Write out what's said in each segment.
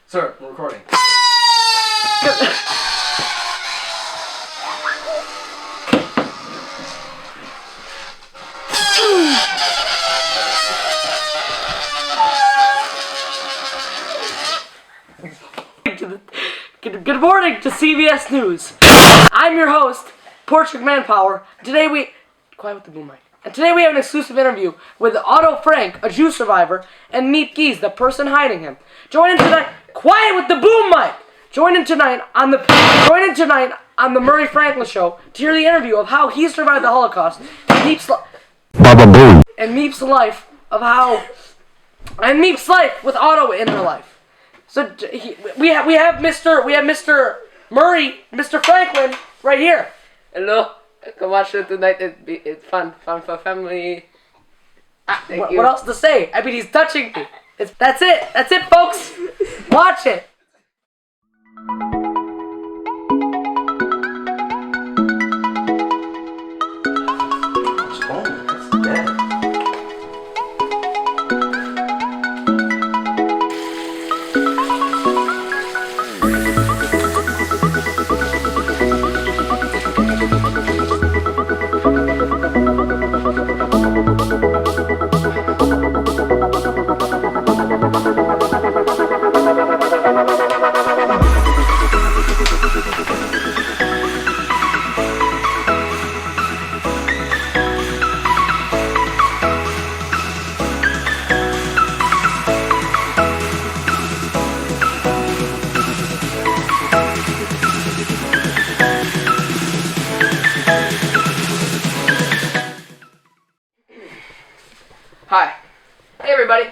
Sir, we're recording. Good morning to CBS News. I'm your host, Portrait Manpower. Quiet with the boom mic. And today we have an exclusive interview with Otto Frank, a Jew survivor, and Meep Geese, the person hiding him. Join in tonight. Quiet with the boom mic. Join in tonight on the Murray Franklin Show to hear the interview of how he survived the Holocaust and Meep's life with Otto in her life. So we have Mr. Murray, Mr. Franklin right here. Hello, come watch it tonight. It's fun for family. What else to say? I mean, he's touching me. That's it, folks. Watch it. Hi. Hey everybody.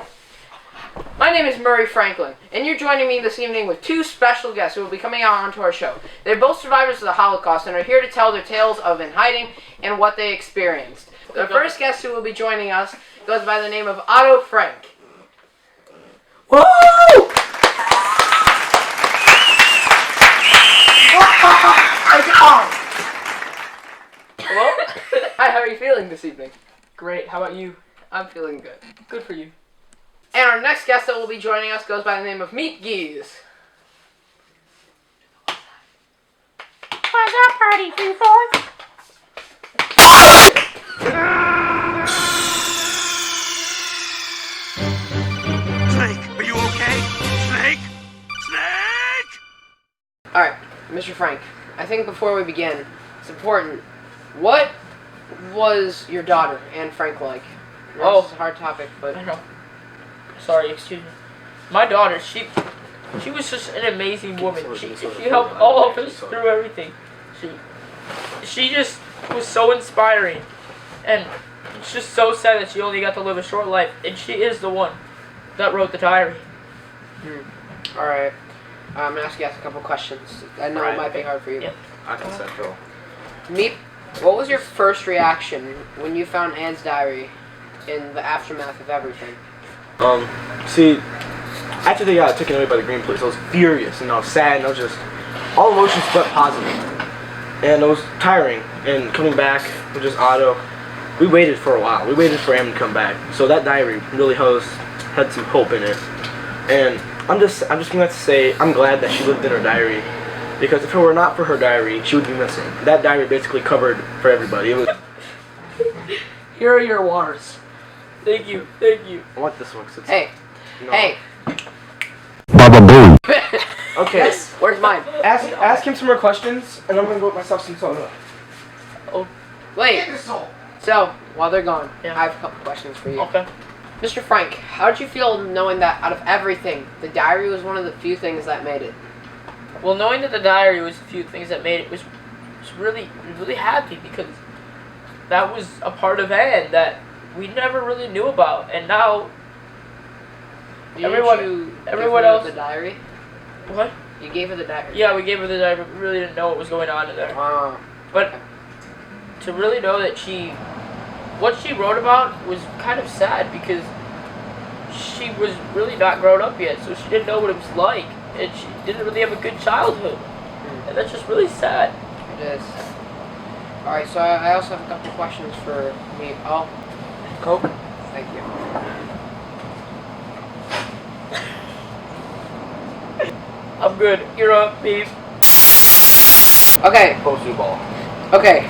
My name is Murray Franklin, and you're joining me this evening with two special guests who will be coming out onto our show. They're both survivors of the Holocaust and are here to tell their tales of in hiding and what they experienced. The first guest who will be joining us goes by the name of Otto Frank. Whoa! Hello? Hi, how are you feeling this evening? Great. How about you? I'm feeling good. Good for you. And our next guest that will be joining us goes by the name of Meep Geese. What's up, party people? Snake, are you okay? Snake? Snake! Alright, Mr. Frank, I think before we begin, it's important. What was your daughter, Anne Frank, like? I know this is a hard topic, but... I know. Sorry, excuse me. My daughter, she was just an amazing woman. She helped all of us through everything. She just was so inspiring. And it's just so sad that she only got to live a short life. And she is the one that wrote the diary. Alright. I'm going to ask you guys a couple questions. I know it might be hard for you. Yeah. I think so, Phil. Meep, what was your first reaction when you found Anne's diary in the aftermath of everything? See, after they got taken away by the Green Police, I was furious and I was sad and I was just, all emotions but positive. And it was tiring. And coming back with just Otto, we waited for a while. We waited for Anne to come back. So that diary really had some hope in it. And I'm just gonna have to say, I'm glad that she lived in her diary. Because if it were not for her diary, she would be missing. That diary basically covered for everybody. It was. Here are your waters. Thank you. Thank you. I want this one 'cause it's. Hey. No. Hey. Okay. Yes, where's mine? Ask him some more questions, and I'm gonna go get myself some soda. Wait. So, while they're gone, Yeah. I have a couple questions for you. Okay. Mr. Frank, how did you feel knowing that out of everything, the diary was one of the few things that made it? Well, knowing that the diary was a few things that made it was really happy because that was a part of Anne that we never really knew about, and now everyone else. The diary. What? You gave her the diary. Yeah, we gave her the diary, but we really didn't know what was going on in there. But to really know that what she wrote about was kind of sad because she was really not grown up yet, so she didn't know what it was like, and she didn't really have a good childhood, and that's just really sad. It is. Alright, so I also have a couple questions for me. Oh, Coke? Thank you. I'm good. You're up, Beef. Okay, Post ball. okay.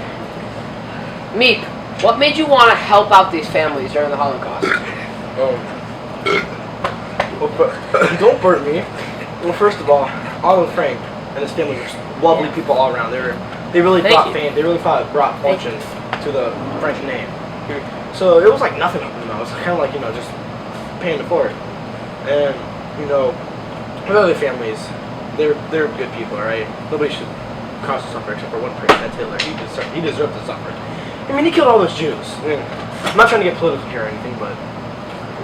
Meep, what made you want to help out these families during the Holocaust? Don't burn me. Well, first of all, Otto Frank and his family were lovely people all around. They really Thank brought you. fame. They really brought fortune to the Frank name. So it was like nothing, you know. It was kind of like, you know, just paying it forward. And you know, with other families, they're good people, right? Nobody should cause to suffer except for one person. That's Hitler. He deserved to suffer. I mean, he killed all those Jews. I mean, I'm not trying to get political here or anything, but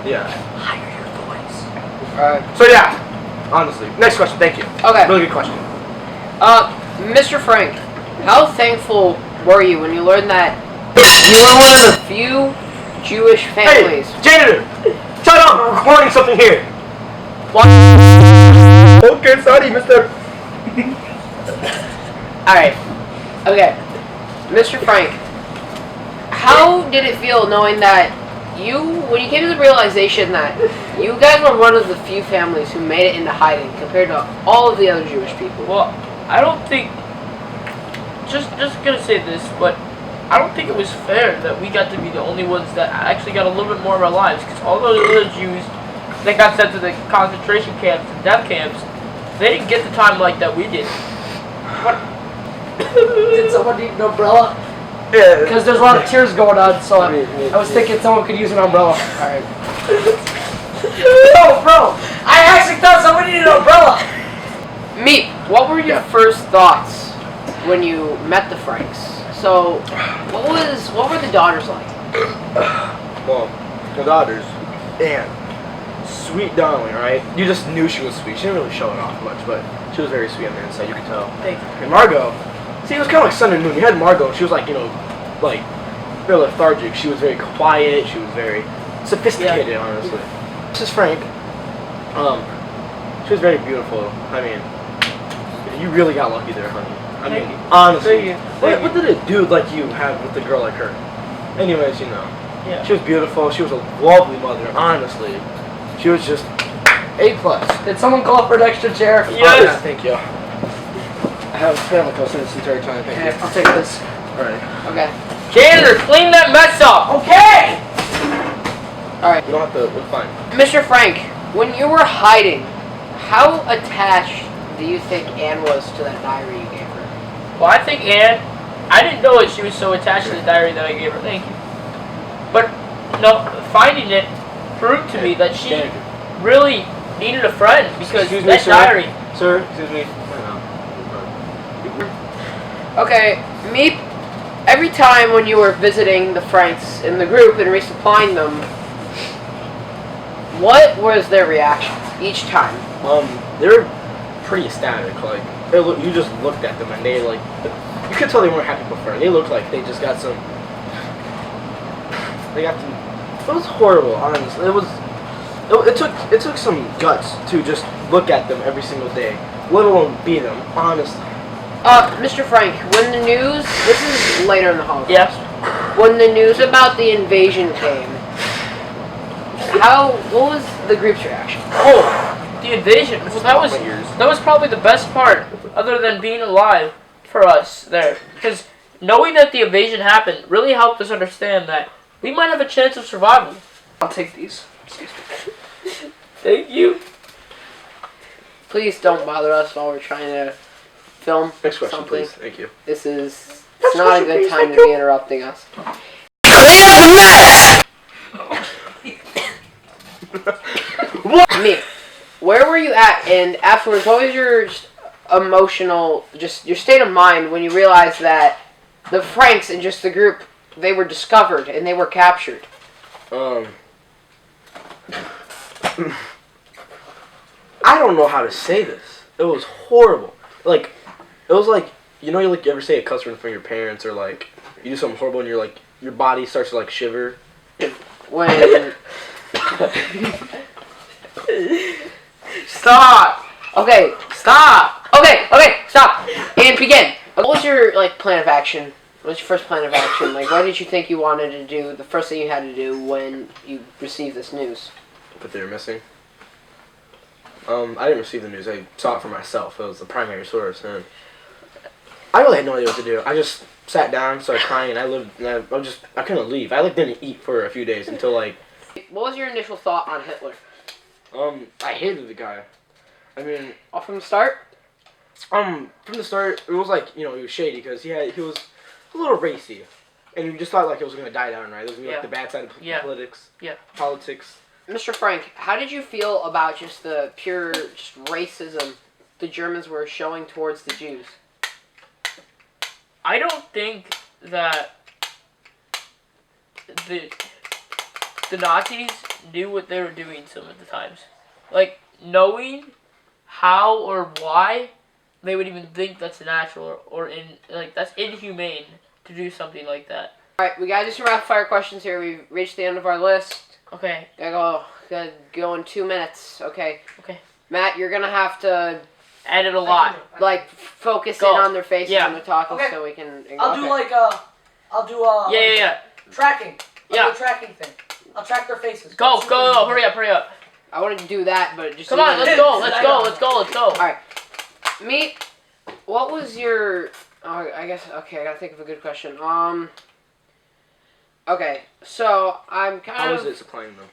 yeah. Higher your voice. Alright. So yeah, honestly. Next question. Thank you. Okay. Really good question. Mr. Frank, how thankful were you when you learned that you were one of the few Jewish families? Hey, janitor! Shut up! I'm recording something here. Okay, sorry, mister. Alright. Okay. Mr. Frank, how did it feel knowing that when you came to the realization that you guys were one of the few families who made it into hiding compared to all of the other Jewish people? Well, I don't think. Just gonna say this, but I don't think it was fair that we got to be the only ones that actually got a little bit more of our lives, because all those other Jews that got sent to the concentration camps and death camps, they didn't get the time like that we did. Did someone need an umbrella? Yeah. Because there's a lot of tears going on, so I was thinking someone could use an umbrella. Alright. No, bro! I actually thought someone needed an umbrella! Meep, what were your first thoughts when you met the Franks? So, what were the daughters like? Well, the daughters, Anne, sweet darling, right? You just knew she was sweet. She didn't really show it off much, but she was very sweet on the inside. You could tell. Thank you. And Margot, see, it was kind of like sun and moon. You had Margot, she was like, you know, like very lethargic. She was very quiet. She was very sophisticated, honestly. This is Frank. She was very beautiful. I mean, you really got lucky there, honey. I mean, Thank you. honestly. Thank What did a dude like you have with a girl like her? Anyways, you know. Yeah. She was beautiful. She was a lovely mother, honestly. She was just A+. Did someone call for an extra chair? Oh, Yes. yeah, thank you. I have family close in this entire time. Thank Okay, you. I'll take this. Alright. Okay. Janitor, clean that mess up! Okay! Alright. You don't have to. We're fine. Mr. Frank, when you were hiding, how attached do you think Anne was to that diary you gave her? Well, I think Anne, I didn't know that she was so attached to the diary that I gave her. Thank you. But, no, finding it proved to me that she really needed a friend, because Excuse me, that sir. diary. Sir, excuse me. Okay, Meep, every time when you were visiting the Franks in the group and resupplying them, what was their reaction each time? They were pretty ecstatic. Like, you just looked at them and they, like, you could tell they weren't happy before. They looked like they just got some. They got some. It was horrible, honestly. It took some guts to just look at them every single day, let alone be them, honestly. Mr. Frank, when the news, this is later in the Holocaust. Yes. When the news about the invasion came, what was the group's reaction? Oh, the invasion. Well, that was probably the best part, other than being alive for us there. Because knowing that the invasion happened really helped us understand that we might have a chance of survival. I'll take these. Excuse me. Thank you. Please don't bother us while we're trying to film Next question, something. please. Thank you. It's not a good time to be interrupting us. Me, where were you at? And afterwards, what was your emotional, just your state of mind when you realized that the Franks and just the group, they were discovered and they were captured? I don't know how to say this. It was horrible. Like, it was like, you know, you ever say a cuss word in front of your parents, or like you do something horrible and you're like, your body starts to like shiver. When Stop. okay, Stop. okay, stop and begin. What was your plan of action? What was your first plan of action? Like, what did you think you wanted to do? The first thing you had to do when you received this news? But they were missing. I didn't receive the news. I saw it for myself. It was the primary source, and I really had no idea what to do. I just sat down, started crying, and I couldn't leave. I didn't eat for a few days until What was your initial thought on Hitler? I hated the guy. I mean, From the start? from the start, it was he was shady because he was a little racy, and you just thought it was gonna die down, right? It was gonna be the bad side of politics. Mr. Frank, how did you feel about just the pure racism the Germans were showing towards the Jews? I don't think that the Nazis knew what they were doing some of the times. Knowing how or why they would even think that's natural or that's inhumane to do something like that. Alright, we gotta do some rapid fire questions here. We've reached the end of our list. Okay. Gotta go in 2 minutes. Okay. Okay. Matt, you're gonna have to Edit a lot. focus Go. in on their faces Yeah. when they're talking Okay. so we can. I'll do Yeah. tracking. Yeah. I'll do a tracking thing. I'll track their faces. Go. Hurry up. I wanted to do that, but just. Come on, let's go. Alright. Meet. What was your. I guess. Okay, I gotta think of a good question. Okay, so I'm kind How of. was it supplying them?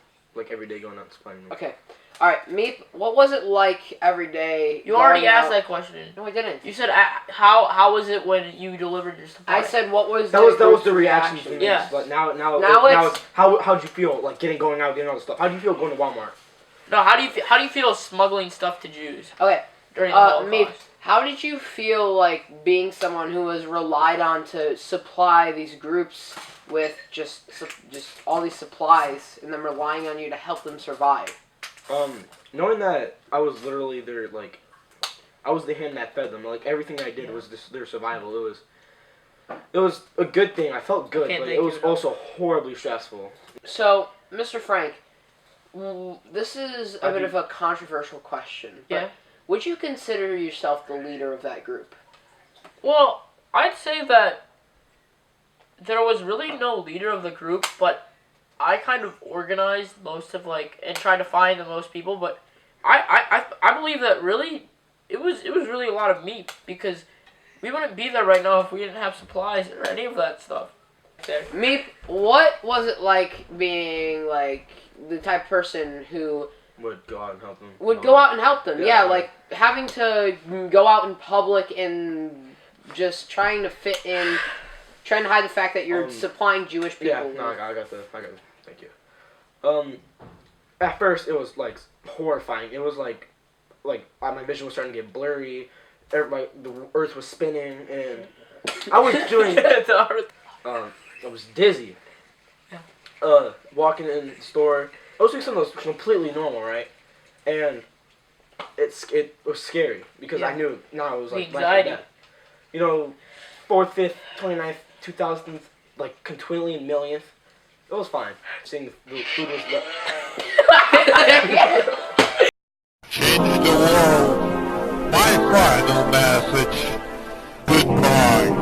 Every day going out and supplying them. Okay. Alright, Meep, what was it like every day? You already going asked out? that question. No, I didn't. You said how was it when you delivered your supply? I said what was That was the group's reaction to me. Yeah. But now it's how'd you feel getting all the stuff? How'd you feel going to Walmart? No, how do you feel smuggling stuff to Jews Okay. during the Holocaust? Meep, how did you feel like being someone who was relied on to supply these groups with just all these supplies and them relying on you to help them survive? Knowing that I was literally their I was the hand that fed them. Everything I did was their survival. It was a good thing. I felt good, Can't but thank it was you enough. also horribly stressful. So, Mr. Frank, this is a bit of a controversial question. But Yeah. would you consider yourself the leader of that group? Well, I'd say that there was really no leader of the group, but I kind of organized most of and tried to find the most people. But I believe that really it was really a lot of me because we wouldn't be there right now if we didn't have supplies or any of that stuff. Meep, what was it like being the type of person who Would go out and help them. would go out and help them? Yeah. Yeah, having to go out in public and just trying to fit in, trying to hide the fact that you're supplying Jewish people. Yeah, no, I got the. Thank you. At first it was horrifying. It was my vision was starting to get blurry. The earth was spinning, and I was doing. I was dizzy. Walking in the store, I was doing something that was completely normal, right? And it was scary because I knew now it was The life or anxiety. death. 4th, 5th, 29th, 2000th, completely millionth. It was fine. Seeing the food was Change the world. My final message. Goodbye.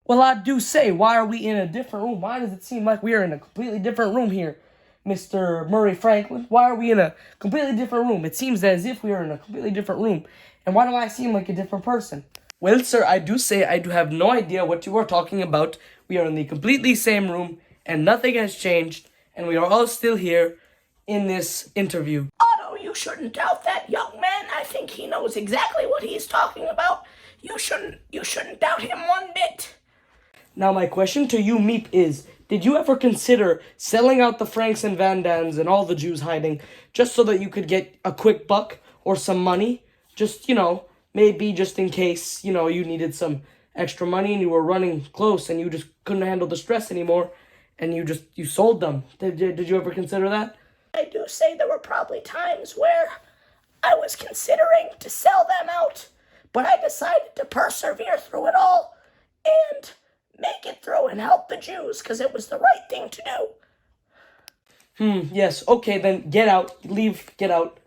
Well, I do say, why are we in a different room? Why does it seem like we are in a completely different room here, Mr. Murray Franklin? Why are we in a completely different room? It seems as if we are in a completely different room. And why do I seem like a different person? Well, sir, I do say I do have no idea what you are talking about. We are in the completely same room, and nothing has changed, and we are all still here in this interview. Otto, you shouldn't doubt that young man. I think he knows exactly what he's talking about. You shouldn't doubt him one bit. Now, my question to you, Meep, is, did you ever consider selling out the Franks and Van Dams and all the Jews hiding just so that you could get a quick buck or some money? Just, maybe just in case, you needed some extra money and you were running close and you just couldn't handle the stress anymore and you sold them. Did you ever consider that? I do say there were probably times where I was considering to sell them out, but I decided to persevere through it all and make it through and help the Jews because it was the right thing to do. Yes, okay, then get out. Leave, get out.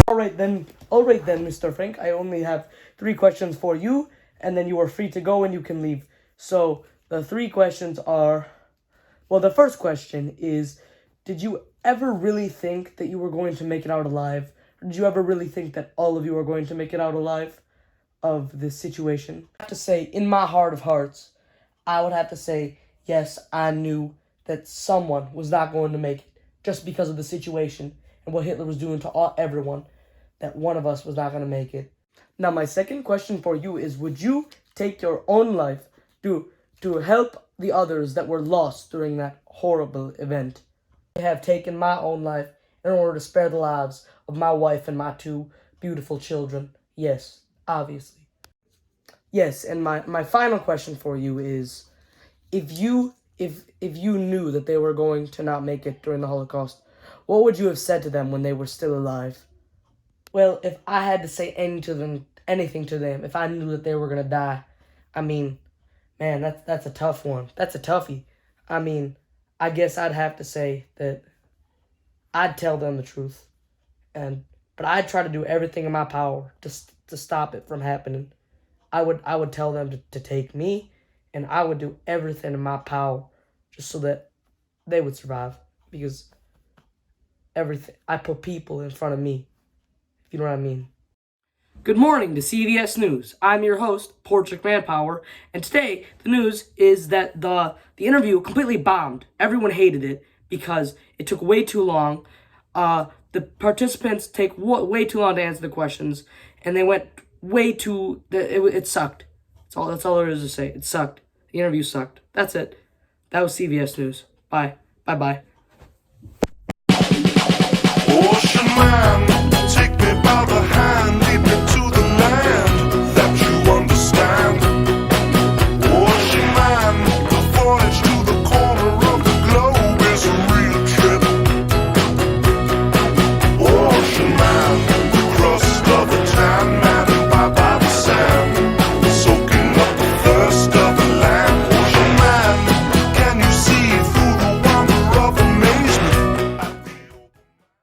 Alright, then All right then, Mr. Frank. I only have 3 questions for you, and then you are free to go and you can leave. So the 3 questions are, well, the first question is, did you ever really think that you were going to make it out alive? Did you ever really think that all of you are going to make it out alive of this situation? I have to say, in my heart of hearts, I would have to say, yes, I knew that someone was not going to make it just because of the situation and what Hitler was doing to everyone, that one of us was not going to make it. Now, my second question for you is, would you take your own life to help the others that were lost during that horrible event? I have taken my own life in order to spare the lives of my wife and my 2 beautiful children. Yes, obviously. Yes, and my final question for you is, if you knew that they were going to not make it during the Holocaust, what would you have said to them when they were still alive? Well, if I had to say anything to them, if I knew that they were going to die, I mean, man, that's a tough one. That's a toughie. I mean, I guess I'd have to say that I'd tell them the truth, but I'd try to do everything in my power to stop it from happening. I would tell them to take me, and I would do everything in my power just so that they would survive, because I put people in front of me, if you know what I mean. Good morning to CVS News. I'm your host, Portrait Manpower, and today the news is that the interview completely bombed. Everyone hated it because it took way too long. The participants take way too long to answer the questions, and they went way too. It sucked. That's all there is to say. It sucked. The interview sucked. That's it. That was CVS News. Bye. Bye. Ocean man, take me by the hand.